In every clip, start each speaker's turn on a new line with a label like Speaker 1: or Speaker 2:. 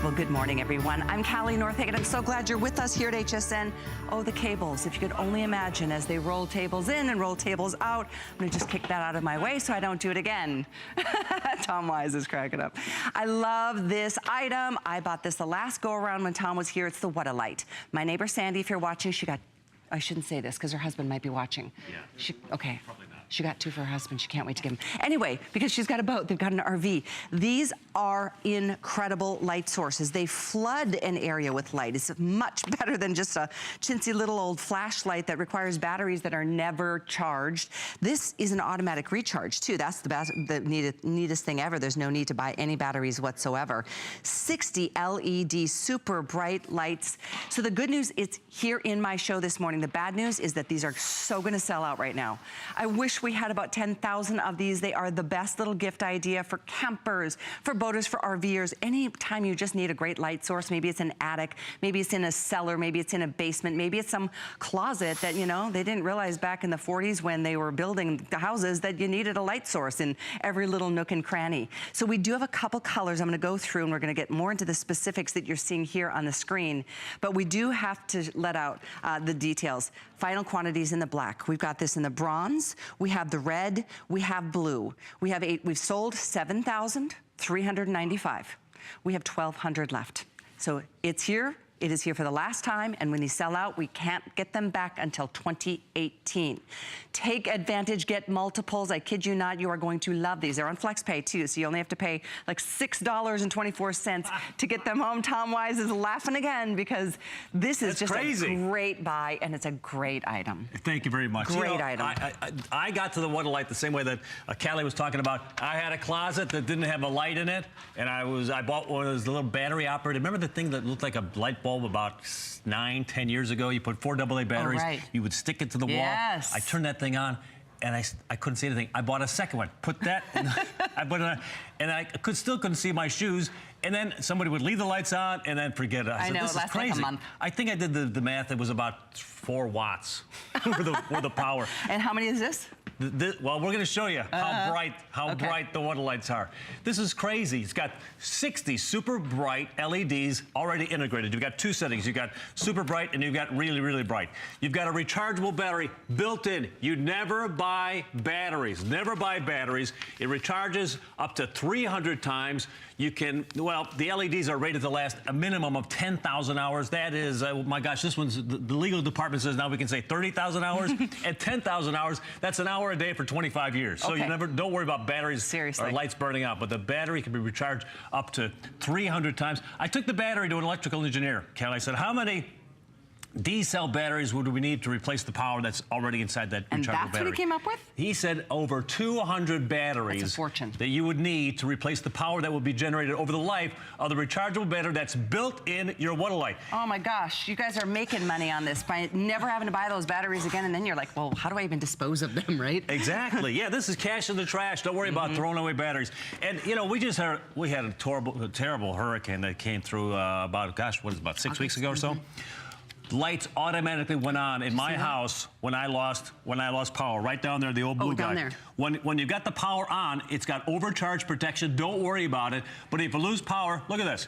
Speaker 1: Well, good morning, everyone. I'm Callie Northagen. I'm so glad you're with us here at HSN. Oh, the cables. If you could only imagine as they roll tables in and roll tables out. I'm going to just kick that out of my way so I don't do it again. Tom Wise is cracking up. I love this item. I bought this the last go-around when Tom was here. It's the WhatALight. My neighbor Sandy, if you're watching, she got... I shouldn't say this because her husband might be watching. Yeah. Okay. Probably not. She got two for her husband. She can't wait to give him. Anyway, because she's got a boat, they've got an RV. These are incredible light sources. They flood an area with light. It's much better than just a chintzy little old flashlight that requires batteries that are never charged. This is an automatic recharge too. That's the neatest thing ever. There's no need to buy any batteries whatsoever. 60 LED super bright lights. So the good news, it's here in my show this morning. The bad news is that these are so gonna sell out right now. I wish we had about 10,000 of these. They are the best little gift idea for campers, for boaters, for RVers. Anytime you just need a great light source, maybe it's an attic, maybe it's in a cellar, maybe it's in a basement, maybe it's some closet that, you know, they didn't realize back in the 40s when they were building the houses that you needed a light source in every little nook and cranny. So we do have a couple colors I'm gonna go through, and we're gonna get more into the specifics that you're seeing here on the screen. But we do have to let out the details. Final quantities in the black. We've got this in the bronze, we have the red, we have blue. We've sold 7,395. We have 1,200 left. So it's here. It is here for the last time, and when these sell out, we can't get them back until 2018. Take advantage, get multiples. I kid you not, you are going to love these. They're on FlexPay too, so you only have to pay like $6.24 to get them home. Tom Wise is laughing again because this is just crazy. A great buy, and it's a great item.
Speaker 2: Thank you very much.
Speaker 1: Great item.
Speaker 2: I got to the WhatALight the same way that Callie was talking about. I had a closet that didn't have a light in it, and I bought one of those little battery operated. Remember the thing that looked like a light bulb about 9-10 years ago? You put 4 AA batteries.
Speaker 1: Oh, right.
Speaker 2: You would stick it to the wall. I turned that thing on, and I couldn't see anything. I bought a second one. Put that in, I put it on, and I still couldn't see my shoes. And then somebody would leave the lights on and then forget it. I said,
Speaker 1: know,
Speaker 2: this
Speaker 1: it
Speaker 2: is
Speaker 1: lasts
Speaker 2: crazy.
Speaker 1: like a month.
Speaker 2: I think I did the math. It was about 4 watts for the power.
Speaker 1: And how many is this?
Speaker 2: Well, we're going to show you how bright the WhatALights are. This is crazy. It's got 60 super bright LEDs already integrated. You've got 2 settings. You've got super bright and you've got really, really bright. You've got a rechargeable battery built in. You never buy batteries. Never buy batteries. It recharges up to 300 times. You can, well, the LEDs are rated to last a minimum of 10,000 hours. That is, oh my gosh, this one's, the legal department says now we can say 30,000 hours. At 10,000 hours, that's an hour a day for 25 years. So you never, don't worry about batteries or lights burning out, but the battery can be recharged up to 300 times. I took the battery to an electrical engineer, Cal. I said, how many D-cell batteries would we need to replace the power that's already inside that rechargeable battery?
Speaker 1: And that's what he came up with?
Speaker 2: He said over 200 batteries.
Speaker 1: That's a fortune. That
Speaker 2: you would need to replace the power that will be generated over the life of the rechargeable battery that's built in your WhatALight.
Speaker 1: Oh my gosh, you guys are making money on this by never having to buy those batteries again, and then you're like, well, how do I even dispose of them, right?
Speaker 2: Exactly. Yeah, this is cash in the trash. Don't worry about throwing away batteries. And you know, we had a terrible hurricane that came through about 6 weeks ago or so. Lights automatically went on in my house when I lost power. Right down there, the old blue guy. Down there. When you've got the power on, it's got overcharge protection. Don't worry about it. But if you lose power, look at this.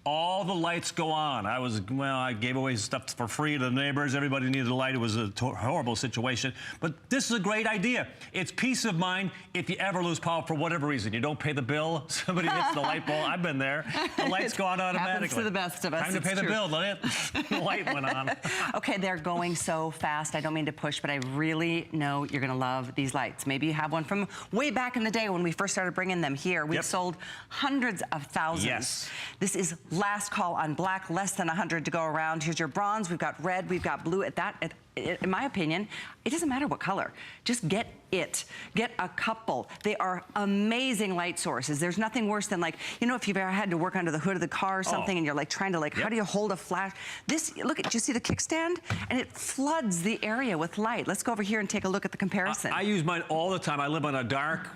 Speaker 2: All the lights go on. I gave away stuff for free to the neighbors. Everybody needed a light. It was a horrible situation. But this is a great idea. It's peace of mind if you ever lose power for whatever reason. You don't pay the bill. Somebody hits the light bulb. I've been there. The lights go on automatically.
Speaker 1: Happens to the best of us.
Speaker 2: Time to pay the bill. The light went on.
Speaker 1: Okay, they're going so fast. I don't mean to push, but I really know you're going to love these lights. Maybe you have one from way back in the day when we first started bringing them here. We've sold hundreds of thousands.
Speaker 2: Yes.
Speaker 1: This is last call on black, less than 100 to go around. Here's your bronze, we've got red, we've got blue. In my opinion, it doesn't matter what color. Just get it. Get a couple. They are amazing light sources. There's nothing worse than, like, you know, if you've ever had to work under the hood of the car or something and you're like trying to, like, how do you hold a flash? This, look at, do you see the kickstand? And it floods the area with light. Let's go over here and take a look at the comparison.
Speaker 2: I use mine all the time. I live on a dark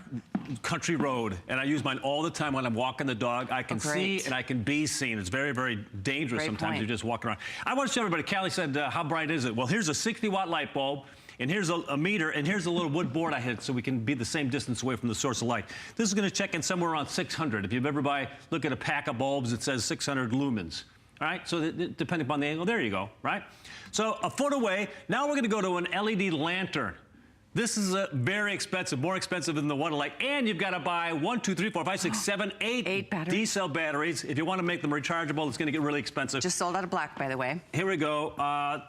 Speaker 2: country road, and I use mine all the time when I'm walking the dog. I can see and I can be seen. It's very, very dangerous sometimes. You're just walking around. I want to show everybody. Callie said, how bright is it? Well, here's a 60-watt light bulb. And here's a meter, and here's a little wood board I hit so we can be the same distance away from the source of light. This is going to check in somewhere around 600. If you've ever look at a pack of bulbs, it says 600 lumens. All right, so depending upon the angle, there you go, right? So a foot away, now we're going to go to an LED lantern. This is very expensive, more expensive than the WhatALight. And you've got to buy 1, 2, 3, 4, 5, 6, 7, 8 D-cell batteries. If you want to make them rechargeable, it's going to get really expensive.
Speaker 1: Just sold out of black, by the way.
Speaker 2: Here we go.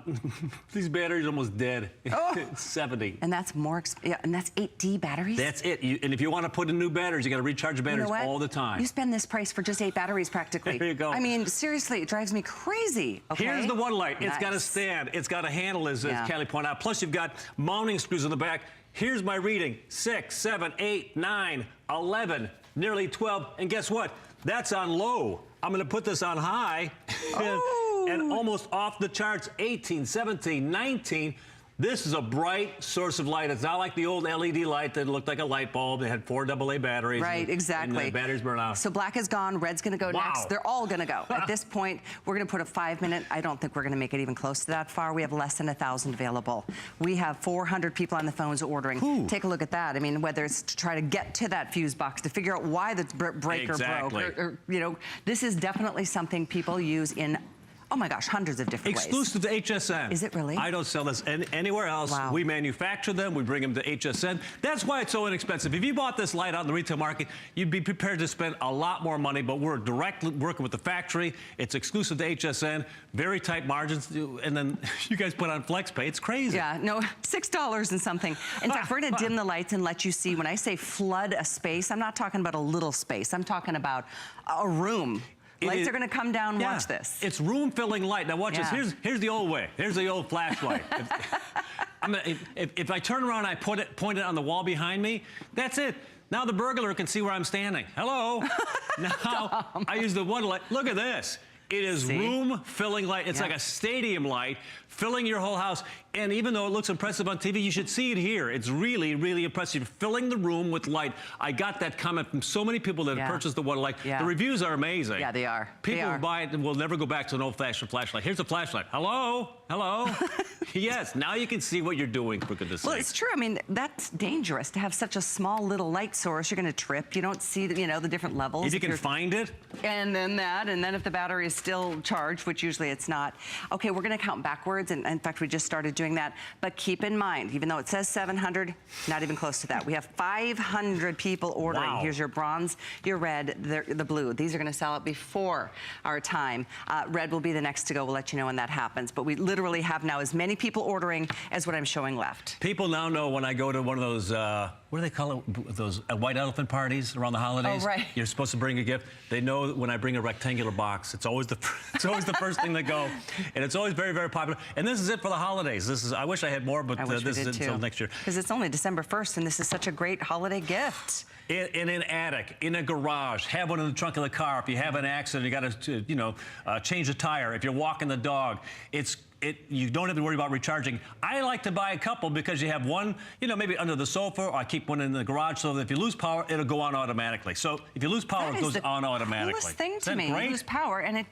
Speaker 2: These batteries are almost dead.
Speaker 1: Oh.
Speaker 2: 70.
Speaker 1: And that's and that's 8D batteries?
Speaker 2: That's it. And if you want to put in new batteries, you got to recharge the batteries all the time.
Speaker 1: You spend this price for just 8 batteries, practically.
Speaker 2: There you go.
Speaker 1: I mean, seriously, it drives me crazy. Okay?
Speaker 2: Here's the WhatALight.
Speaker 1: Nice.
Speaker 2: It's got a stand. It's got a handle, as Callie pointed out. Plus, you've got mounting screws in the back. Here's my reading, 6, 7, 8, 9, 11, nearly 12. And guess what? That's on low. I'm going to put this on high and almost off the charts, 18, 17, 19. This is a bright source of light. It's not like the old LED light that looked like a light bulb. They had 4 AA batteries.
Speaker 1: Right, exactly.
Speaker 2: And the batteries burn out.
Speaker 1: So black is gone. Red's going to go next. They're all going to go. At this point, we're going to put a 5-minute. I don't think we're going to make it even close to that far. We have less than 1,000 available. We have 400 people on the phones ordering. Ooh. Take a look at that. I mean, whether it's to try to get to that fuse box, to figure out why the breaker broke, or, you know, this is definitely something people use in, oh my gosh, hundreds of different ways.
Speaker 2: Exclusive to HSN.
Speaker 1: Is it really?
Speaker 2: I don't sell this anywhere else. Wow. We manufacture them. We bring them to HSN. That's why it's so inexpensive. If you bought this light out in the retail market, you'd be prepared to spend a lot more money, but we're directly working with the factory. It's exclusive to HSN. Very tight margins. And then you guys put on flex pay. It's crazy.
Speaker 1: Yeah, no, $6 and something. In fact, we're going to dim the lights and let you see. When I say flood a space, I'm not talking about a little space. I'm talking about a room. Lights are going to come down. Watch this.
Speaker 2: It's room-filling light. Now watch this. Here's the old way. Here's the old flashlight. If I turn around and I point it on the wall behind me, that's it. Now the burglar can see where I'm standing. Hello. Now I use the WhatALight. Look at this. It is room-filling light. It's like a stadium light filling your whole house. And even though it looks impressive on TV, you should see it here. It's really, really impressive. Filling the room with light. I got that comment from so many people that have purchased the WhatALight. The reviews are amazing.
Speaker 1: Yeah, they are.
Speaker 2: People who buy it and will never go back to an old-fashioned flashlight. Here's a flashlight. Hello? Hello? Yes, now you can see what you're doing, for goodness sake.
Speaker 1: Well, it's true. I mean, that's dangerous to have such a small little light source. You're going to trip. You don't see, the different levels.
Speaker 2: If you can find it.
Speaker 1: And then if the battery is still charged, which usually it's not. Okay, we're going to count backwards. And in fact, we just started doing that. But keep in mind, even though it says 700, not even close to that. We have 500 people ordering. Wow. Here's your bronze, your red, the blue. These are going to sell out before our time. Red will be the next to go. We'll let you know when that happens. But we literally have now as many people ordering as what I'm showing left.
Speaker 2: People now know when I go to one of those, what do they call it? Those white elephant parties around the holidays.
Speaker 1: Oh, right.
Speaker 2: You're supposed to bring a gift. They know when I bring a rectangular box, it's always the first thing they go, and it's always very, very popular. And this is it for the holidays. I wish I had more, but this is it until next year.
Speaker 1: Because it's only December 1st, and this is such a great holiday gift.
Speaker 2: In an attic, in a garage, have one in the trunk of the car. If you have an accident, you got to, change a tire. If you're walking the dog, you don't have to worry about recharging. I like to buy a couple because you have one, maybe under the sofa, or I keep one in the garage so that if you lose power, it'll go on automatically. So if you lose power, it goes on automatically.
Speaker 1: That's the coolest thing to me. You lose power, and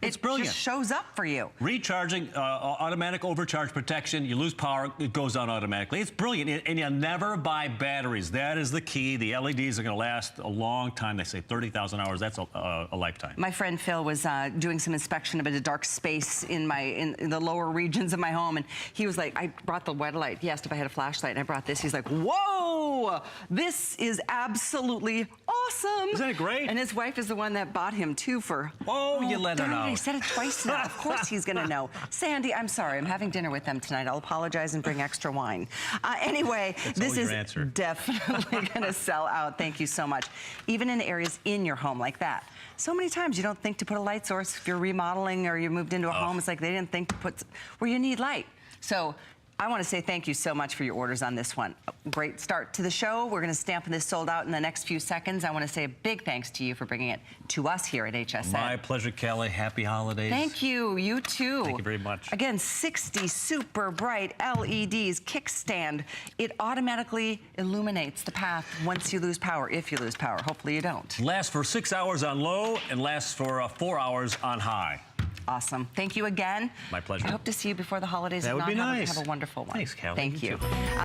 Speaker 2: it's brilliant.
Speaker 1: Just shows up for you.
Speaker 2: Recharging, automatic overcharge protection. You lose power, it goes on automatically. It's brilliant, and you never buy batteries. That is the key. The LEDs are going to last a long time. They say 30,000 hours. That's a lifetime.
Speaker 1: My friend Phil was doing some inspection of a dark space in the lower regions of my home, and he was like, I brought the WhatALight. He asked if I had a flashlight, and I brought this. He's like, whoa, this is absolutely awesome.
Speaker 2: Isn't it great?
Speaker 1: And his wife is the one that bought him, too, for...
Speaker 2: Oh, you let her know.
Speaker 1: He said it twice now. Of course he's going to know. Sandy, I'm sorry. I'm having dinner with them tonight. I'll apologize and bring extra wine. Anyway, this is definitely going to sell out. Thank you so much. Even in areas in your home like that. So many times you don't think to put a light source if you're remodeling or you moved into a home. It's like they didn't think to put where you need light. So I want to say thank you so much for your orders on this one. Great start to the show. We're going to stamp this sold out in the next few seconds. I want to say a big thanks to you for bringing it to us here at HSN.
Speaker 2: My pleasure, Kelly. Happy holidays.
Speaker 1: Thank you. You too.
Speaker 2: Thank you very much.
Speaker 1: Again, 60 super bright LEDs, kickstand. It automatically illuminates the path once you lose power, if you lose power. Hopefully you don't.
Speaker 2: Lasts for 6 hours on low and lasts for 4 hours on high.
Speaker 1: Awesome. Thank you again.
Speaker 2: My pleasure.
Speaker 1: I hope to see you before the holidays.
Speaker 2: That
Speaker 1: If
Speaker 2: would
Speaker 1: not,
Speaker 2: be nice.
Speaker 1: Have a wonderful one.
Speaker 2: Thanks, Callie.
Speaker 1: Thank
Speaker 2: You
Speaker 1: you.
Speaker 2: too.